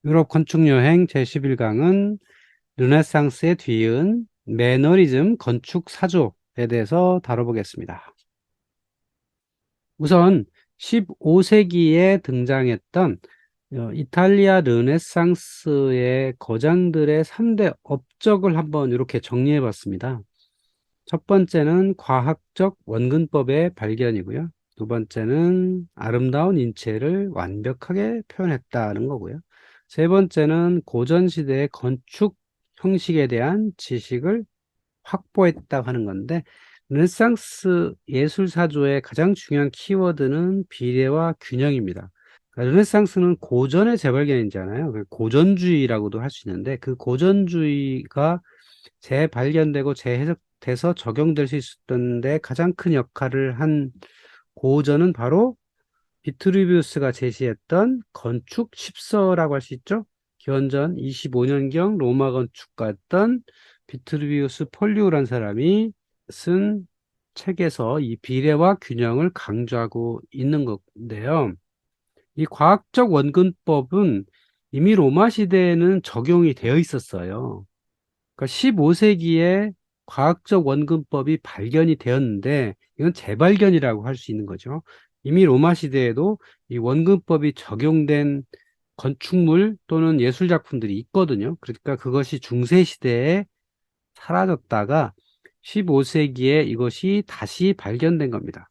유럽 건축 여행 제11강은 르네상스의 뒤이은 매너리즘 건축 사조에 대해서 다뤄보겠습니다. 우선 15세기에 등장했던 이탈리아 르네상스의 거장들의 3대 업적을 한번 이렇게 정리해 봤습니다. 첫 번째는 과학적 원근법의 발견이고요. 두 번째는 아름다운 인체를 완벽하게 표현했다는 거고요. 세 번째는 고전시대의 건축 형식에 대한 지식을 확보했다고 하는 건데, 르네상스 예술사조의 가장 중요한 키워드는 비례와 균형입니다. 그러니까 르네상스는 고전의 재발견이잖아요. 고전주의라고도 할 수 있는데, 그 고전주의가 재발견되고 재해석돼서 적용될 수 있었던데 가장 큰 역할을 한 고전은 바로 비트루비우스가 제시했던 건축 십서라고 할 수 있죠. 기원전 25년경 로마 건축가였던 비트루비우스 폴리오라는 사람이 쓴 책에서 이 비례와 균형을 강조하고 있는 건데요. 이 과학적 원근법은 이미 로마 시대에는 적용이 되어 있었어요. 그러니까 15세기에 과학적 원근법이 발견이 되었는데 이건 재발견이라고 할 수 있는 거죠. 이미 로마 시대에도 이 원근법이 적용된 건축물 또는 예술 작품들이 있거든요. 그러니까 그것이 중세 시대에 사라졌다가 15세기에 이것이 다시 발견된 겁니다.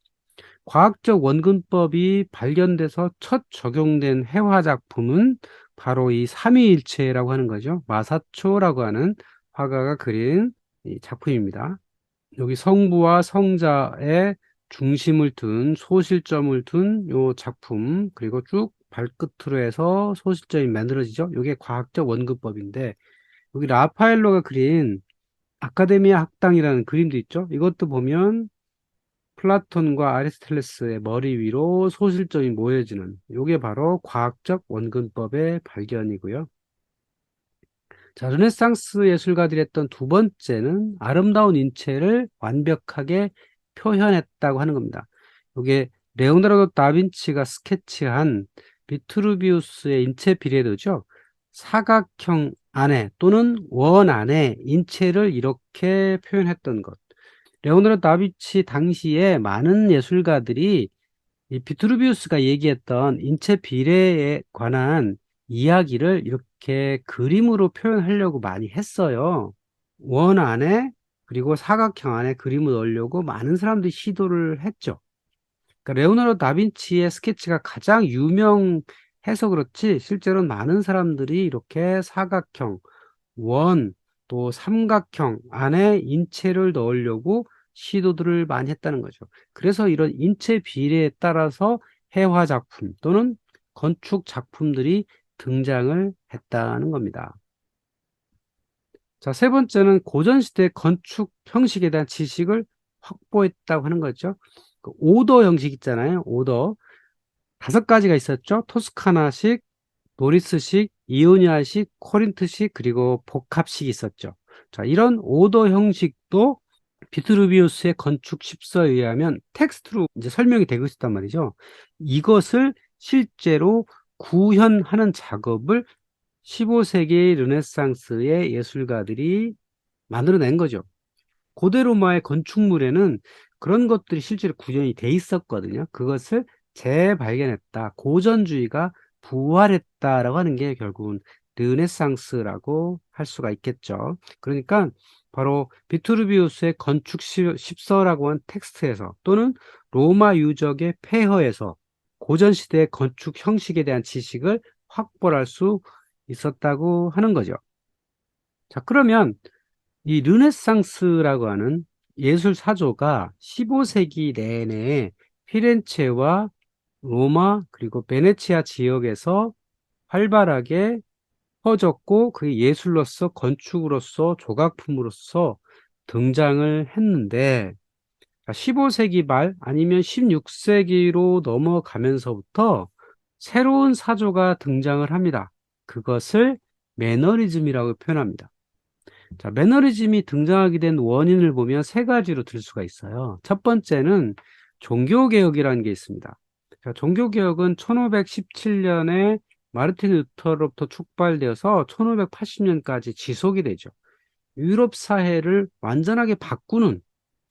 과학적 원근법이 발견돼서 첫 적용된 회화 작품은 바로 이 삼위일체라고 하는 거죠. 마사초라고 하는 화가가 그린 이 작품입니다. 여기 성부와 성자의 중심을 둔 소실점을 둔 요 작품, 그리고 쭉 발끝으로 해서 소실점이 만들어지죠. 이게 과학적 원근법인데, 여기 라파엘로가 그린 아카데미아 학당이라는 그림도 있죠. 이것도 보면 플라톤과 아리스토텔레스의 머리 위로 소실점이 모여지는, 이게 바로 과학적 원근법의 발견이고요. 자, 르네상스 예술가들이 했던 두 번째는 아름다운 인체를 완벽하게 표현했다고 하는 겁니다. 이게 레오나르도 다빈치가 스케치한 비트루비우스의 인체 비례도죠. 사각형 안에 또는 원 안에 인체를 이렇게 표현했던 것. 레오나르도 다빈치 당시에 많은 예술가들이 이 비트루비우스가 얘기했던 인체 비례에 관한 이야기를 이렇게 그림으로 표현하려고 많이 했어요. 원 안에 그리고 사각형 안에 그림을 넣으려고 많은 사람들이 시도를 했죠. 그러니까 레오나르도 다빈치의 스케치가 가장 유명해서 그렇지 실제로는 많은 사람들이 이렇게 사각형, 원, 또 삼각형 안에 인체를 넣으려고 시도들을 많이 했다는 거죠. 그래서 이런 인체 비례에 따라서 해화 작품 또는 건축 작품들이 등장을 했다는 겁니다. 자, 세 번째는 고전시대 건축 형식에 대한 지식을 확보했다고 하는 거죠. 그 오더 형식 있잖아요. 오더. 5가지가 있었죠. 토스카나식, 노리스식, 이오니아식, 코린트식, 그리고 복합식이 있었죠. 자, 이런 오더 형식도 비트루비우스의 건축 십서에 의하면 텍스트로 이제 설명이 되고 있었단 말이죠. 이것을 실제로 구현하는 작업을 15세기 르네상스의 예술가들이 만들어낸 거죠. 고대 로마의 건축물에는 그런 것들이 실제로 구현이 돼 있었거든요. 그것을 재발견했다. 고전주의가 부활했다라고 하는 게 결국은 르네상스라고 할 수가 있겠죠. 그러니까 바로 비투르비우스의 건축 십서라고 한 텍스트에서 또는 로마 유적의 폐허에서 고전시대의 건축 형식에 대한 지식을 확보할 수 있었다고 하는 거죠. 자, 그러면 이 르네상스라고 하는 예술 사조가 15세기 내내 피렌체와 로마 그리고 베네치아 지역에서 활발하게 퍼졌고 그게 예술로서 건축으로서 조각품으로서 등장을 했는데 15세기 말 아니면 16세기로 넘어가면서부터 새로운 사조가 등장을 합니다. 그것을 매너리즘이라고 표현합니다. 자, 매너리즘이 등장하게 된 원인을 보면 3가지로 들 수가 있어요. 첫 번째는 종교개혁이라는 게 있습니다. 자, 종교개혁은 1517년에 마르틴 루터로부터 촉발되어서 1580년까지 지속이 되죠. 유럽 사회를 완전하게 바꾸는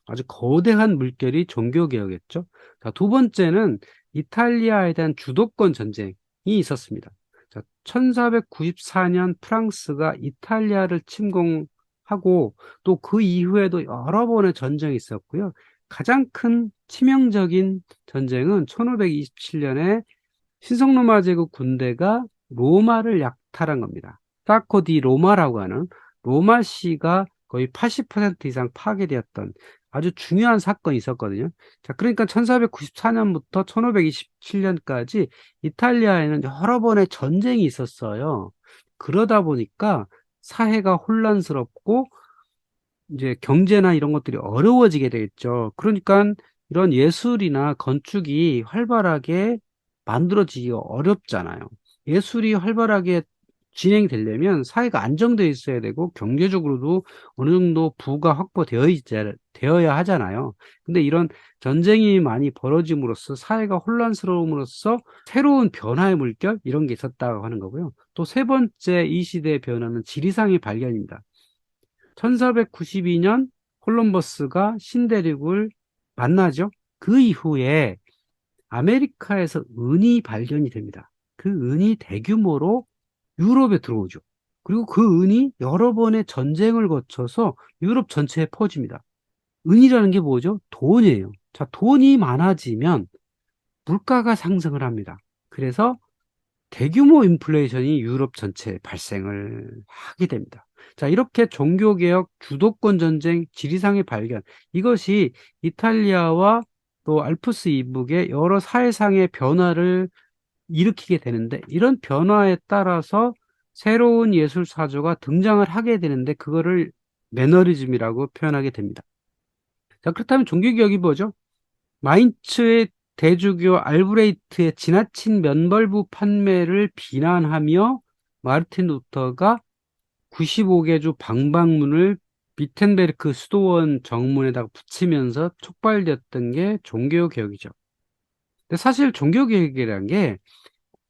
아주 거대한 물결이 종교개혁이었죠. 자, 두 번째는 이탈리아에 대한 주도권 전쟁이 있었습니다. 자, 1494년 프랑스가 이탈리아를 침공하고 또 그 이후에도 여러 번의 전쟁이 있었고요. 가장 큰 치명적인 전쟁은 1527년에 신성로마 제국 군대가 로마를 약탈한 겁니다. 사코 디 로마라고 하는 로마시가 거의 80% 이상 파괴되었던 아주 중요한 사건이 있었거든요. 자, 그러니까 1494년부터 1527년까지 이탈리아에는 여러 번의 전쟁이 있었어요. 그러다 보니까 사회가 혼란스럽고 이제 경제나 이런 것들이 어려워지게 되겠죠. 그러니까 이런 예술이나 건축이 활발하게 만들어지기가 어렵잖아요. 예술이 활발하게 진행되려면 사회가 안정되어 있어야 되고 경제적으로도 어느 정도 부가 되어야 하잖아요. 근데 이런 전쟁이 많이 벌어짐으로써 사회가 혼란스러움으로써 새로운 변화의 물결 이런 게 있었다고 하는 거고요. 또 세 번째 이 시대의 변화는 지리상의 발견입니다. 1492년 콜럼버스가 신대륙을 만나죠. 그 이후에 아메리카에서 은이 발견이 됩니다. 그 은이 대규모로 유럽에 들어오죠. 그리고 그 은이 여러 번의 전쟁을 거쳐서 유럽 전체에 퍼집니다. 은이라는 게 뭐죠? 돈이에요. 자, 돈이 많아지면 물가가 상승을 합니다. 그래서 대규모 인플레이션이 유럽 전체에 발생을 하게 됩니다. 자, 이렇게 종교개혁, 주도권 전쟁, 지리상의 발견, 이것이 이탈리아와 또 알프스 이북의 여러 사회상의 변화를 일으키게 되는데, 이런 변화에 따라서 새로운 예술 사조가 등장을 하게 되는데, 그거를 매너리즘이라고 표현하게 됩니다. 자, 그렇다면 종교개혁이 뭐죠? 마인츠의 대주교 알브레이트의 지나친 면벌부 판매를 비난하며 마르틴 루터가 95개 주 방방문을 비텐베르크 수도원 정문에다가 붙이면서 촉발되었던 게 종교개혁이죠. 근데 사실 종교개혁이라는 게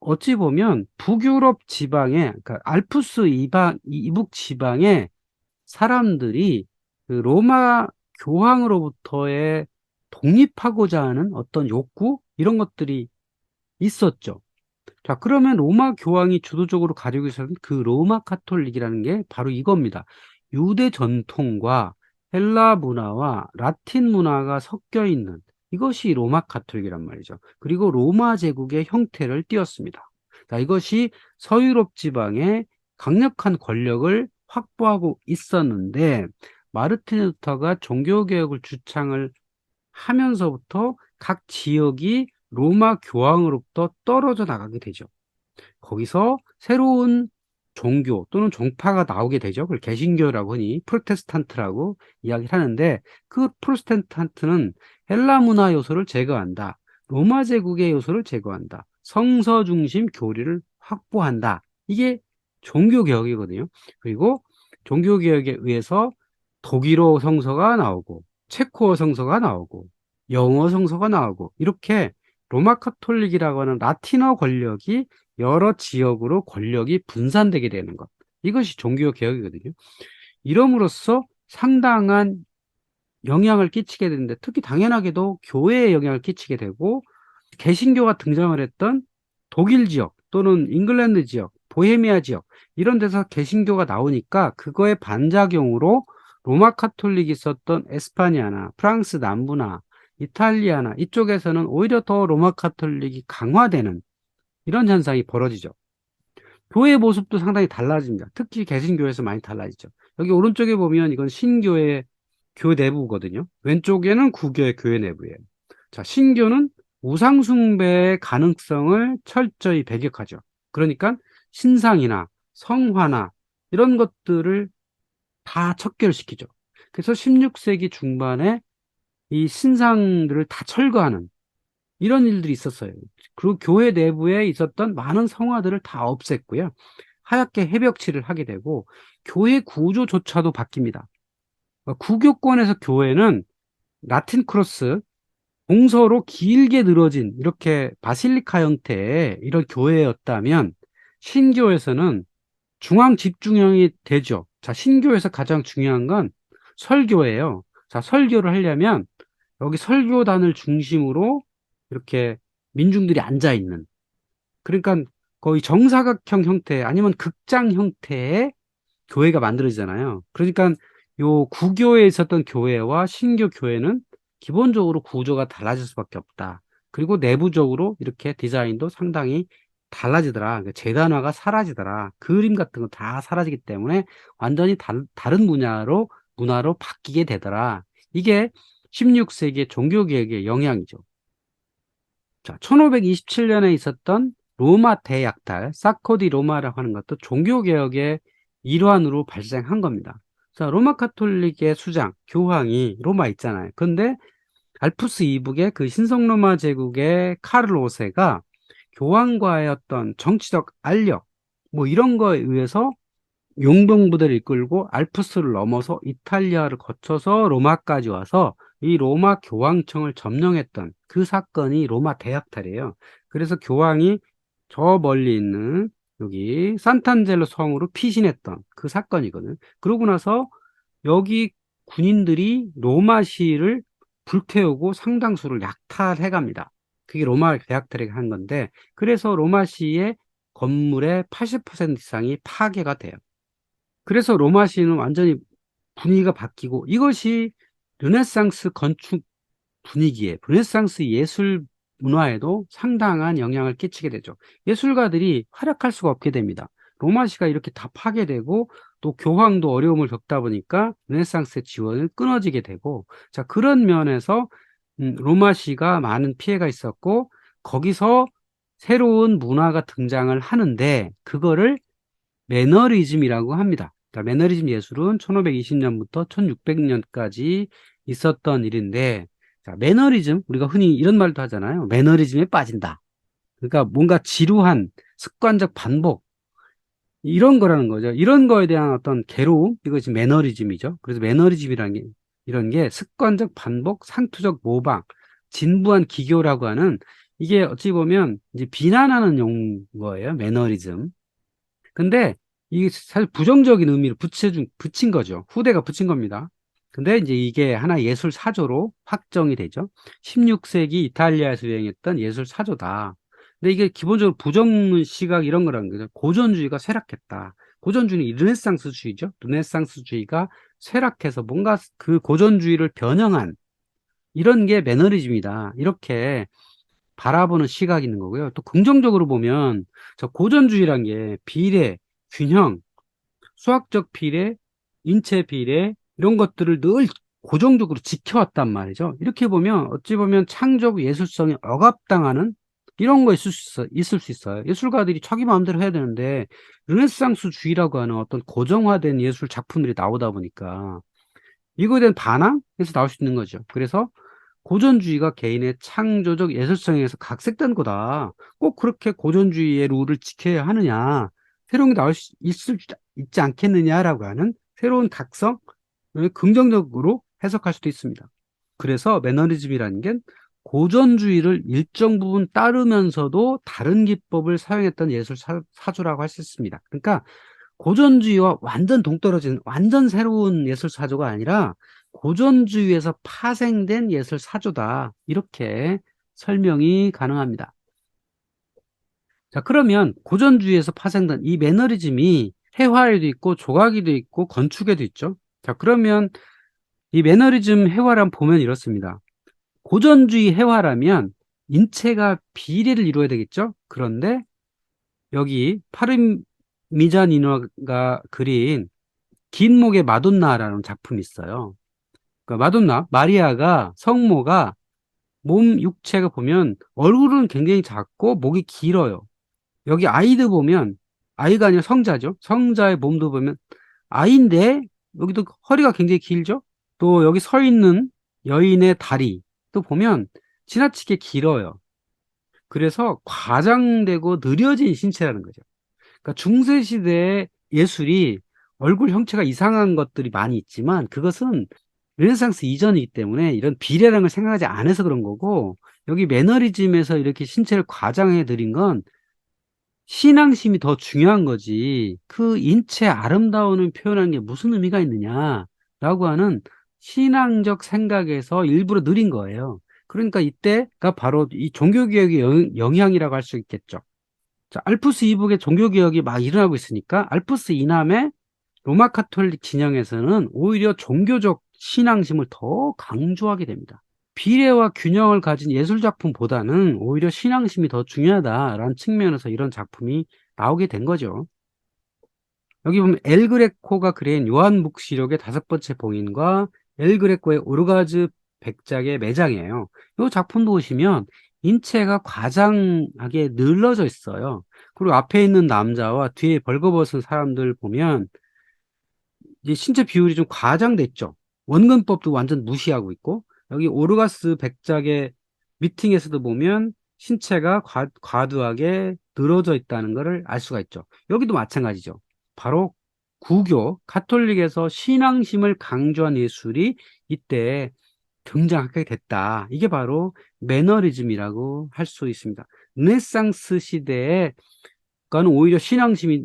어찌 보면 북유럽 지방에, 그러니까 알프스 이북 지방의 사람들이 그 로마 교황으로부터의 독립하고자 하는 어떤 욕구 이런 것들이 있었죠. 자, 그러면 로마 교황이 주도적으로 가지고 있었던 그 로마 카톨릭이라는 게 바로 이겁니다. 유대 전통과 헬라 문화와 라틴 문화가 섞여 있는 이것이 로마 카톨릭이란 말이죠. 그리고 로마 제국의 형태를 띄었습니다. 자, 이것이 서유럽 지방의 강력한 권력을 확보하고 있었는데 마르틴 루터가 종교개혁을 주창을 하면서부터 각 지역이 로마 교황으로부터 떨어져 나가게 되죠. 거기서 새로운 종교 또는 종파가 나오게 되죠. 그걸 개신교라고 하니 프로테스탄트라고 이야기를 하는데 그 프로테스탄트는 헬라 문화 요소를 제거한다. 로마 제국의 요소를 제거한다. 성서 중심 교리를 확보한다. 이게 종교개혁이거든요. 그리고 종교개혁에 의해서 독일어 성서가 나오고 체코어 성서가 나오고 영어 성서가 나오고 이렇게 로마 카톨릭이라고 하는 라틴어 권력이 여러 지역으로 권력이 분산되게 되는 것. 이것이 종교 개혁이거든요. 이럼으로써 상당한 영향을 끼치게 되는데 특히 당연하게도 교회에 영향을 끼치게 되고 개신교가 등장을 했던 독일 지역 또는 잉글랜드 지역, 보헤미아 지역 이런 데서 개신교가 나오니까 그거의 반작용으로 로마 카톨릭이 있었던 에스파니아나 프랑스 남부나 이탈리아나 이쪽에서는 오히려 더 로마 카톨릭이 강화되는 이런 현상이 벌어지죠. 교회 모습도 상당히 달라집니다. 특히 개신교에서 많이 달라지죠. 여기 오른쪽에 보면 이건 신교의 교회 내부거든요. 왼쪽에는 구교의 교회 내부예요. 자, 신교는 우상숭배의 가능성을 철저히 배격하죠. 그러니까 신상이나 성화나 이런 것들을 다 척결시키죠. 그래서 16세기 중반에 이 신상들을 다 철거하는 이런 일들이 있었어요. 그리고 교회 내부에 있었던 많은 성화들을 다 없앴고요. 하얗게 해벽칠을 하게 되고 교회 구조조차도 바뀝니다. 구교권에서 교회는 라틴 크로스, 동서로 길게 늘어진 이렇게 바실리카 형태의 이런 교회였다면 신교에서는 중앙 집중형이 되죠. 자, 신교에서 가장 중요한 건 설교예요. 자, 설교를 하려면 여기 설교단을 중심으로 이렇게 민중들이 앉아 있는, 그러니까 거의 정사각형 형태 아니면 극장 형태의 교회가 만들어지잖아요. 그러니까 요 구교에 있었던 교회와 신교 교회는 기본적으로 구조가 달라질 수밖에 없다. 그리고 내부적으로 이렇게 디자인도 상당히 달라지더라. 재단화가 사라지더라. 그림 같은 거 다 사라지기 때문에 완전히 다른 문화로 바뀌게 되더라. 이게 16세기의 종교개혁의 영향이죠. 자, 1527년에 있었던 로마 대약탈, 사코디 로마라고 하는 것도 종교개혁의 일환으로 발생한 겁니다. 자, 로마 카톨릭의 수장, 교황이 로마 있잖아요. 근데 알프스 이북의 그 신성로마 제국의 카를 5세가 교황과의 어떤 정치적 알력, 뭐 이런 거에 의해서 용병부대를 이끌고 알프스를 넘어서 이탈리아를 거쳐서 로마까지 와서 이 로마 교황청을 점령했던 그 사건이 로마 대학탈이에요. 그래서 교황이 저 멀리 있는 여기 산탄젤로 성으로 피신했던 그 사건이거든. 그러고 나서 여기 군인들이 로마시를 불태우고 상당수를 약탈해 갑니다. 그게 로마 대학탈이 한 건데, 그래서 로마시의 건물의 80% 이상이 파괴가 돼요. 그래서 로마시는 완전히 분위기가 바뀌고, 이것이 르네상스 건축 분위기에, 르네상스 예술 문화에도 상당한 영향을 끼치게 되죠. 예술가들이 활약할 수가 없게 됩니다. 로마시가 이렇게 다 파괴되고 또 교황도 어려움을 겪다 보니까 르네상스의 지원을 끊어지게 되고, 자, 그런 면에서 로마시가 많은 피해가 있었고, 거기서 새로운 문화가 등장을 하는데 그거를 매너리즘이라고 합니다. 그러니까 매너리즘 예술은 1520년부터 1600년까지 있었던 일인데, 자, 매너리즘, 우리가 흔히 이런 말도 하잖아요. 매너리즘에 빠진다. 그러니까 뭔가 지루한 습관적 반복, 이런 거라는 거죠. 이런 거에 대한 어떤 괴로움, 이것이 매너리즘이죠. 그래서 매너리즘이라는 게, 이런 게 습관적 반복, 상투적 모방, 진부한 기교라고 하는, 이게 어찌 보면 이제 비난하는 용어예요. 매너리즘. 근데 이게 사실 부정적인 의미를 붙인 거죠. 후대가 붙인 겁니다. 근데 이제 이게 하나 예술 사조로 확정이 되죠. 16세기 이탈리아에서 유행했던 예술 사조다. 근데 이게 기본적으로 부정 시각 이런 거라는 거죠. 고전주의가 쇠락했다. 고전주의는 르네상스주의죠. 르네상스주의가 쇠락해서 뭔가 그 고전주의를 변형한 이런 게 매너리즘이다. 이렇게 바라보는 시각이 있는 거고요. 또 긍정적으로 보면 저 고전주의란 게 비례, 균형, 수학적 비례, 인체 비례 이런 것들을 늘 고정적으로 지켜왔단 말이죠. 이렇게 보면 어찌 보면 창조적 예술성이 억압당하는 이런 거 있을 수 있어요. 예술가들이 자기 마음대로 해야 되는데 르네상스주의라고 하는 어떤 고정화된 예술 작품들이 나오다 보니까 이거에 대한 반항에서 나올 수 있는 거죠. 그래서 고전주의가 개인의 창조적 예술성에서 각색된 거다. 꼭 그렇게 고전주의의 룰을 지켜야 하느냐. 새로운 게 있지 않겠느냐라고 하는 새로운 각성을 긍정적으로 해석할 수도 있습니다. 그래서 매너리즘이라는 게 고전주의를 일정 부분 따르면서도 다른 기법을 사용했던 예술 사조라고 할 수 있습니다. 그러니까 고전주의와 완전 동떨어진 완전 새로운 예술 사조가 아니라 고전주의에서 파생된 예술 사조다. 이렇게 설명이 가능합니다. 자, 그러면 고전주의에서 파생된 이 매너리즘이 회화에도 있고 조각에도 있고 건축에도 있죠. 자, 그러면 이 매너리즘 회화란 보면 이렇습니다. 고전주의 회화라면 인체가 비례를 이루어야 되겠죠. 그런데 여기 파르미자니노가 그린 긴 목의 마돈나라는 작품이 있어요. 그러니까 마돈나, 마리아가 성모가 몸 육체가 보면 얼굴은 굉장히 작고 목이 길어요. 여기 아이도 보면 아이가 아니라 성자죠. 성자의 몸도 보면 아이인데 여기도 허리가 굉장히 길죠. 또 여기 서 있는 여인의 다리 또 보면 지나치게 길어요. 그래서 과장되고 느려진 신체라는 거죠. 그러니까 중세 시대의 예술이 얼굴 형체가 이상한 것들이 많이 있지만 그것은 르네상스 이전이기 때문에 이런 비례라는 걸 생각하지 않아서 그런 거고, 여기 매너리즘에서 이렇게 신체를 과장해 드린 건 신앙심이 더 중요한 거지. 그 인체 아름다움을 표현하는 게 무슨 의미가 있느냐라고 하는 신앙적 생각에서 일부러 느린 거예요. 그러니까 이때가 바로 이 종교개혁의 영향이라고 할 수 있겠죠. 자, 알프스 이북의 종교개혁이 막 일어나고 있으니까 알프스 이남의 로마 카톨릭 진영에서는 오히려 종교적 신앙심을 더 강조하게 됩니다. 비례와 균형을 가진 예술 작품보다는 오히려 신앙심이 더 중요하다라는 측면에서 이런 작품이 나오게 된 거죠. 여기 보면 엘 그레코가 그린 요한묵시록의 5번째 봉인과 엘 그레코의 오르가즈 백작의 매장이에요. 이 작품도 보시면 인체가 과장하게 늘러져 있어요. 그리고 앞에 있는 남자와 뒤에 벌거벗은 사람들 보면 이제 신체 비율이 좀 과장됐죠. 원근법도 완전 무시하고 있고, 여기 오르가스 백작의 미팅에서도 보면 신체가 과도하게 늘어져 있다는 것을 알 수가 있죠. 여기도 마찬가지죠. 바로 구교, 가톨릭에서 신앙심을 강조한 예술이 이때 등장하게 됐다. 이게 바로 매너리즘이라고 할 수 있습니다. 르네상스 시대에 그러니까 오히려 신앙심이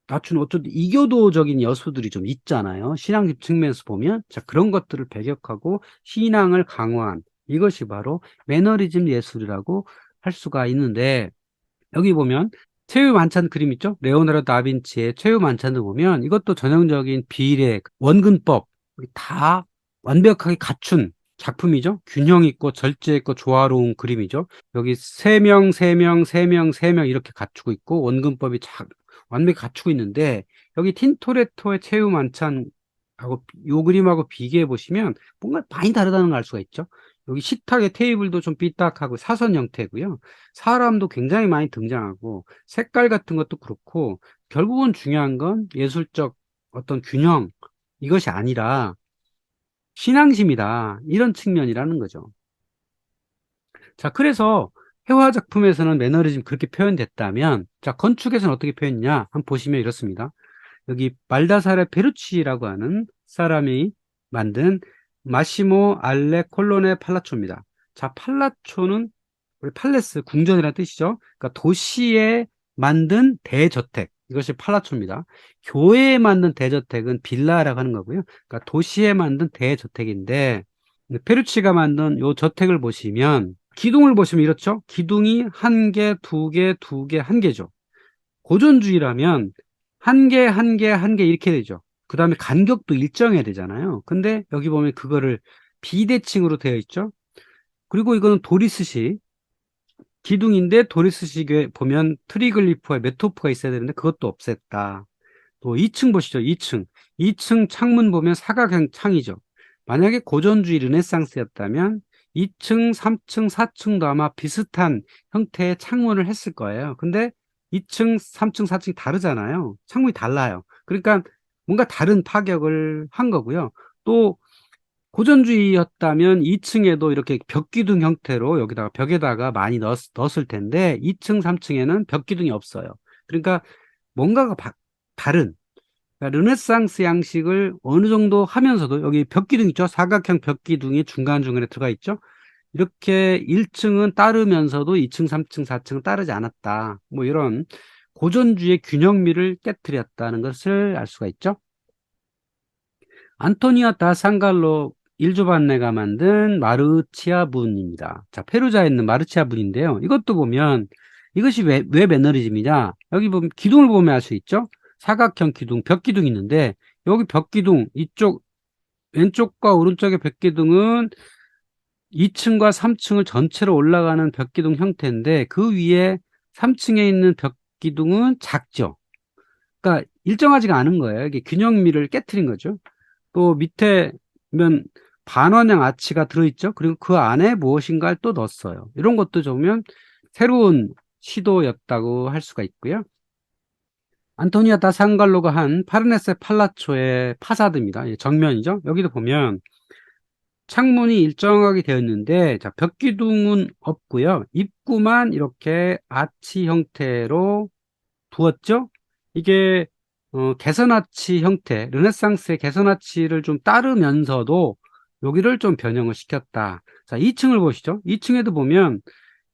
낮춘 어쩌면 이교도적인 요소들이 좀 있잖아요. 신앙심 측면에서 보면. 자, 그런 것들을 배격하고 신앙을 강화한 이것이 바로 매너리즘 예술이라고 할 수가 있는데, 여기 보면 최후 만찬 그림 있죠? 레오나르도 다빈치의 최후 만찬을 보면 이것도 전형적인 비례, 원근법 다 완벽하게 갖춘 작품이죠. 균형 있고 절제 있고 조화로운 그림이죠. 여기 세 명 이렇게 갖추고 있고 원근법이 완벽히 갖추고 있는데, 여기 틴토레토의 최후 만찬하고 요 그림하고 비교해 보시면 뭔가 많이 다르다는 걸 알 수가 있죠. 여기 식탁의 테이블도 좀 삐딱하고 사선 형태고요. 사람도 굉장히 많이 등장하고 색깔 같은 것도 그렇고, 결국은 중요한 건 예술적 어떤 균형, 이것이 아니라 신앙심이다, 이런 측면이라는 거죠. 자, 그래서 회화 작품에서는 매너리즘 그렇게 표현됐다면, 자, 건축에서는 어떻게 표현했냐 한번 보시면 이렇습니다. 여기 발다사레 페루치라고 하는 사람이 만든 마시모 알레 콜로네 팔라초입니다. 자, 팔라초는 우리 팔레스, 궁전이라는 뜻이죠. 그러니까 도시에 만든 대저택, 이것이 팔라초입니다. 교회에 만든 대저택은 빌라라고 하는 거고요. 그러니까 도시에 만든 대저택인데, 페루치가 만든 요 저택을 보시면 기둥을 보시면 이렇죠. 기둥이 한 개, 두 개, 두 개, 한 개죠. 고전주의라면 한 개, 한 개, 한 개 이렇게 되죠. 그 다음에 간격도 일정해야 되잖아요. 근데 여기 보면 그거를 비대칭으로 되어 있죠. 그리고 이거는 도리스식 기둥인데, 도리스식에 보면 트리글리프와 메토프가 있어야 되는데 그것도 없앴다. 또 2층 보시죠. 2층. 2층 창문 보면 사각형 창이죠. 만약에 고전주의 르네상스였다면 2층, 3층, 4층도 아마 비슷한 형태의 창문을 했을 거예요. 근데 2층, 3층, 4층이 다르잖아요. 창문이 달라요. 그러니까 뭔가 다른 파격을 한 거고요. 또 고전주의였다면 2층에도 이렇게 벽기둥 형태로 여기다가 벽에다가 많이 넣었을 텐데 2층, 3층에는 벽기둥이 없어요. 그러니까 뭔가가 다른, 그러니까 르네상스 양식을 어느 정도 하면서도 여기 벽기둥 있죠? 사각형 벽기둥이 중간중간에 들어가 있죠? 이렇게 1층은 따르면서도 2층, 3층, 4층은 따르지 않았다. 뭐 이런 고전주의의 균형미를 깨뜨렸다는 것을 알 수가 있죠. 안토니오 다 상갈로 일조반네가 만든 마르치아 분입니다. 자, 페루자에 있는 마르치아 분인데요. 이것도 보면 이것이 왜 매너리즘이냐? 여기 보면 기둥을 보면 알 수 있죠? 사각형 기둥, 벽 기둥이 있는데 여기 벽 기둥 이쪽 왼쪽과 오른쪽의 벽 기둥은 2층과 3층을 전체로 올라가는 벽 기둥 형태인데 그 위에 3층에 있는 벽 기둥은 작죠. 그러니까 일정하지가 않은 거예요. 이게 균형미를 깨트린 거죠. 또 밑에 보면 반원형 아치가 들어있죠. 그리고 그 안에 무엇인가를 또 넣었어요. 이런 것도 보면 새로운 시도였다고 할 수가 있고요. 안토니아 다 상갈로가 한 파르네세 팔라초의 파사드입니다. 정면이죠. 여기도 보면 창문이 일정하게 되어 있는데, 자, 벽기둥은 없고요. 입구만 이렇게 아치 형태로 두었죠. 이게 개선아치 형태, 르네상스의 개선아치를 좀 따르면서도 여기를 좀 변형을 시켰다. 자, 2층을 보시죠. 2층에도 보면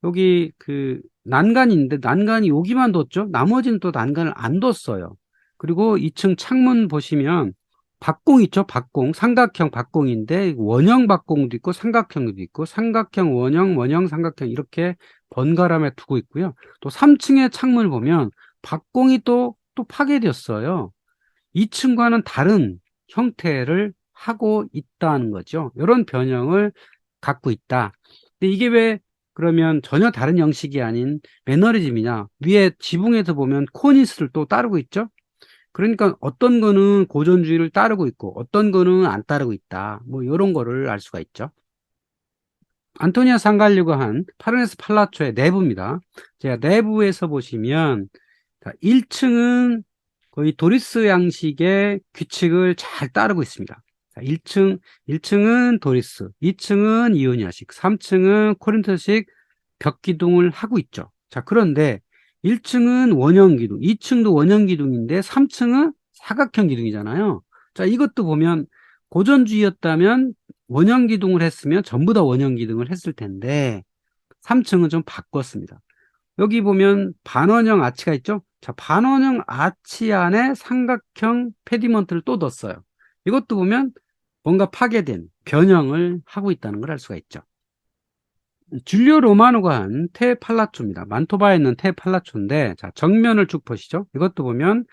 여기 그 난간인데 난간이 여기만 뒀죠. 나머지는 또 난간을 안 뒀어요. 그리고 2층 창문 보시면 박공 있죠. 박공, 삼각형 박공인데 원형 박공도 있고 삼각형도 있고 삼각형, 원형, 원형, 삼각형 이렇게 번갈아에 두고 있고요. 또 3층의 창문을 보면 박공이 또 파괴되었어요. 2층과는 다른 형태를 하고 있다는 거죠. 이런 변형을 갖고 있다. 근데 이게 왜 그러면 전혀 다른 형식이 아닌 매너리즘이냐? 위에 지붕에서 보면 코니스를 또 따르고 있죠. 그러니까 어떤 거는 고전주의를 따르고 있고 어떤 거는 안 따르고 있다. 뭐 이런 거를 알 수가 있죠. 안토니아 상갈리가 한 파르네스 팔라초의 내부입니다. 제가 내부에서 보시면 1층은 거의 도리스 양식의 규칙을 잘 따르고 있습니다. 1층은 도리스, 2층은 이오니아식, 3층은 코린토식 벽 기둥을 하고 있죠. 자, 그런데 1층은 원형 기둥, 2층도 원형 기둥인데 3층은 사각형 기둥이잖아요. 자, 이것도 보면 고전주의였다면 원형 기둥을 했으면 전부 다 원형 기둥을 했을 텐데 3층은 좀 바꿨습니다. 여기 보면 반원형 아치가 있죠? 자, 반원형 아치 안에 삼각형 페디먼트를 또 넣었어요. 이것도 보면 뭔가 파괴된 변형을 하고 있다는 걸 알 수가 있죠. 줄리오 로마노가 한 테 팔라초입니다. 만토바에 있는 테 팔라초인데, 자, 정면을 쭉 보시죠. 이것도 보면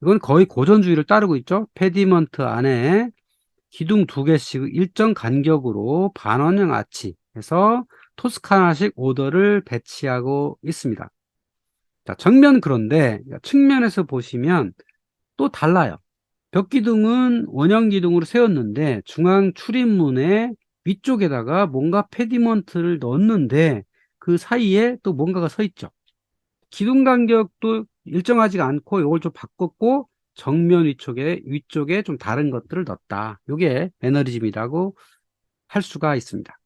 이건 거의 고전주의를 따르고 있죠. 페디먼트 안에 기둥 2개씩 일정 간격으로 반원형 아치 해서 토스카나식 오더를 배치하고 있습니다. 자, 정면 그런데 측면에서 보시면 또 달라요. 벽기둥은 원형 기둥으로 세웠는데 중앙 출입문의 위쪽에다가 뭔가 페디먼트를 넣었는데 그 사이에 또 뭔가가 서 있죠. 기둥 간격도 일정하지가 않고 이걸 좀 바꿨고 정면 위쪽에 좀 다른 것들을 넣었다. 이게 매너리즘이라고 할 수가 있습니다.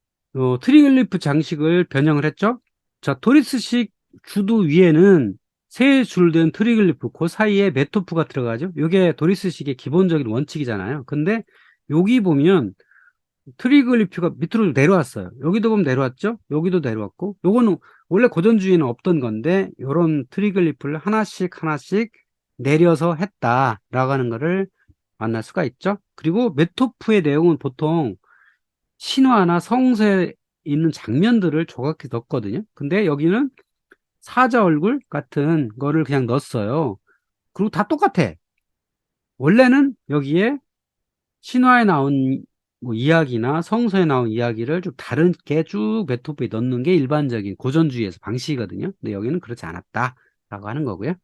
트리글리프 장식을 변형을 했죠. 자, 도리스식 주도 위에는 세 줄 된 트리글리프, 그 사이에 메토프가 들어가죠. 이게 도리스식의 기본적인 원칙이잖아요. 근데 여기 보면 트리글리프가 밑으로 내려왔어요. 여기도 보면 내려왔죠. 여기도 내려왔고, 요거는 원래 고전주의는 없던 건데 요런 트리글리프를 하나씩 하나씩 내려서 했다라고 하는 거를 만날 수가 있죠. 그리고 메토프의 내용은 보통 신화나 성서에 있는 장면들을 조각해 넣었거든요. 근데 여기는 사자 얼굴 같은 거를 그냥 넣었어요. 그리고 다 똑같아. 원래는 여기에 신화에 나온 뭐 이야기나 성서에 나온 이야기를 좀 다르게 쭉 베토프에 넣는 게 일반적인 고전주의에서 방식이거든요. 근데 여기는 그렇지 않았다라고 하는 거고요.